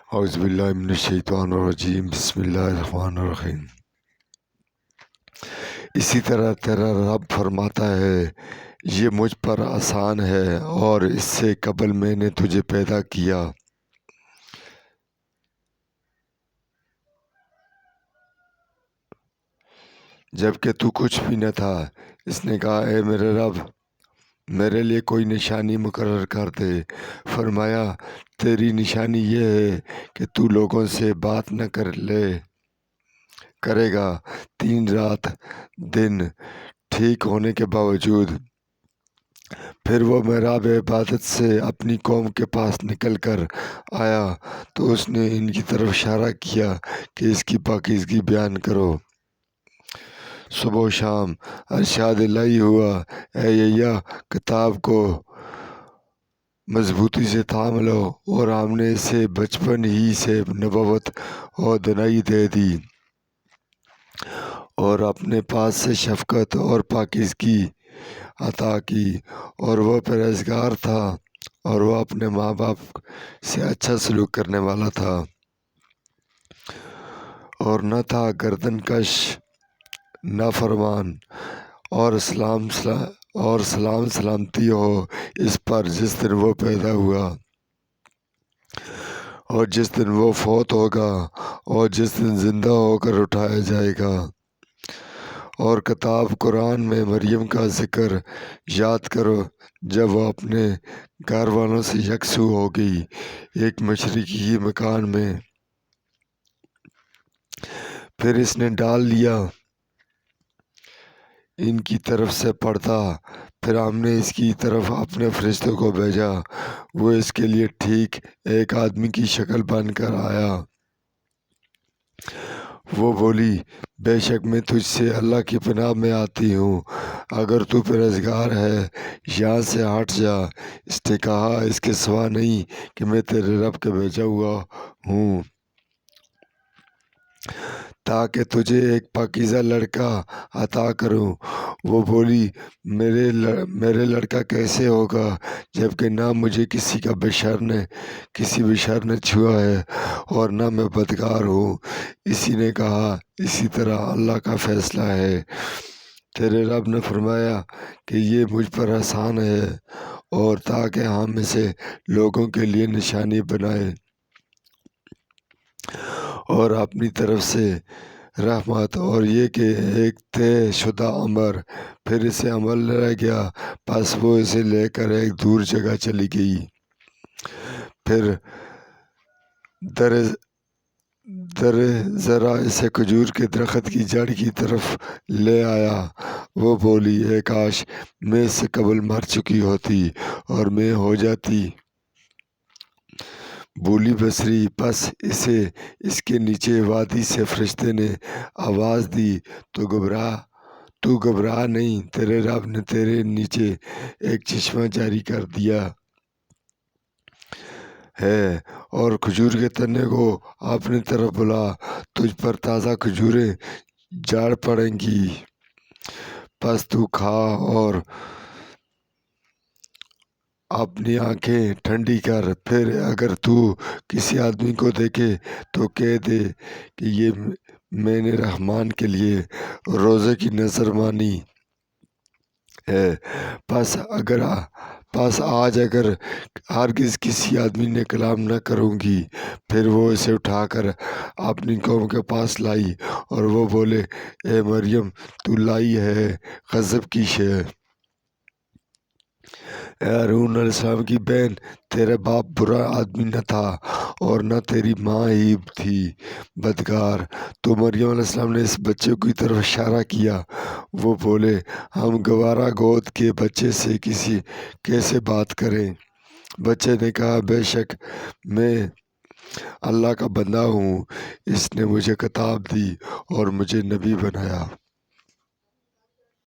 اعوذ باللہ من الشیطان الرجیم، بسم اللہ الرحمن الرحیم۔ اسی طرح تیرا رب فرماتا ہے، یہ مجھ پر آسان ہے، اور اس سے قبل میں نے تجھے پیدا کیا جبکہ تو کچھ بھی نہ تھا۔ اس نے کہا، اے میرے رب، میرے لیے کوئی نشانی مقرر کر دے۔ فرمایا، تیری نشانی یہ ہے کہ تو لوگوں سے بات نہ کرے گا 3 رات دن ٹھیک ہونے کے باوجود۔ پھر وہ محراب عبادت سے اپنی قوم کے پاس نکل کر آیا تو اس نے ان کی طرف اشارہ کیا کہ اس کی پاکیزگی بیان کرو۔ صبح و شام ارشاد الہی ہوا، اے یحییٰ، کتاب کو مضبوطی سے تھام لو، اور ہم نے اسے بچپن ہی سے نبوت اور دانائی دے دی، اور اپنے پاس سے شفقت اور پاکیزگی عطا کی، اور وہ پرہیزگار تھا، اور وہ اپنے ماں باپ سے اچھا سلوک کرنے والا تھا، اور نہ تھا گردن کش نافرمان۔ اور سلام سلامتی ہو اس پر جس دن وہ پیدا ہوا، اور جس دن وہ فوت ہوگا، اور جس دن زندہ ہو کر اٹھایا جائے گا۔ اور کتاب قرآن میں مریم کا ذکر یاد کرو جب وہ اپنے گھر والوں سے یکسو ہو گئی ایک مشرقی مکان میں۔ پھر اس نے ڈال لیا ان کی طرف سے پردہ، پھر ہم نے اس کی طرف اپنے فرشتوں کو بھیجا، وہ اس کے لیے ٹھیک ایک آدمی کی شکل بن کر آیا۔ وہ بولی، بے شک میں تجھ سے اللہ کی پناہ میں آتی ہوں، اگر تو پرہیزگار ہے یہاں سے ہٹ جا۔ اس نے کہا، اس کے سوا نہیں کہ میں تیرے رب کا بھیجا ہوا ہوں، تاکہ تجھے ایک پاکیزہ لڑکا عطا کروں۔ وہ بولی، میرے لڑکا کیسے ہوگا جبکہ نہ مجھے کسی بشر نے چھوا ہے، اور نہ میں بدکار ہوں۔ اسی نے کہا، اسی طرح اللہ کا فیصلہ ہے۔ تیرے رب نے فرمایا کہ یہ مجھ پر آسان ہے، اور تاکہ ہم اسے لوگوں کے لیے نشانی بنائیں اور اپنی طرف سے رحمت، اور یہ کہ ایک طے شدہ امر۔ پھر اسے عمل رہ گیا، پس وہ اسے لے کر ایک دور جگہ چلی گئی۔ پھر در ذرا اسے کھجور کے درخت کی جڑ کی طرف لے آیا۔ وہ بولی، اے کاش میں اس سے قبل مر چکی ہوتی اور میں ہو جاتی بولی بصری۔ پس اسے اس کے نیچے وادی سے فرشتے نے آواز دی، تو گھبرا نہیں، تیرے رب نے تیرے نیچے ایک چشمہ جاری کر دیا ہے، اور کھجور کے تنے کو اپنی طرف بلا، تجھ پر تازہ کھجوریں جھاڑ پڑیں گی، پس تو کھا اور اپنی آنکھیں ٹھنڈی کر۔ پھر اگر تو کسی آدمی کو دیکھے تو کہہ دے کہ یہ میں نے رحمان کے لیے روزے کی نذر مانی ہے۔ پس آج اگر ہرگز کسی آدمی نے کلام نہ کروں گی۔ پھر وہ اسے اٹھا کر اپنی قوم کے پاس لائی، اور وہ بولے، اے مریم، تو لائی ہے غضب کی شے۔ اے ہارون علیہ السلام کی بہن، تیرا باپ برا آدمی نہ تھا، اور نہ تیری ماں ہی تھی بدکار۔ تو مریم علیہ السلام نے اس بچے کی طرف اشارہ کیا۔ وہ بولے، ہم گوارا گود کے بچے سے کیسے بات کریں؟ بچے نے کہا، بے شک میں اللہ کا بندہ ہوں، اس نے مجھے کتاب دی اور مجھے نبی بنایا۔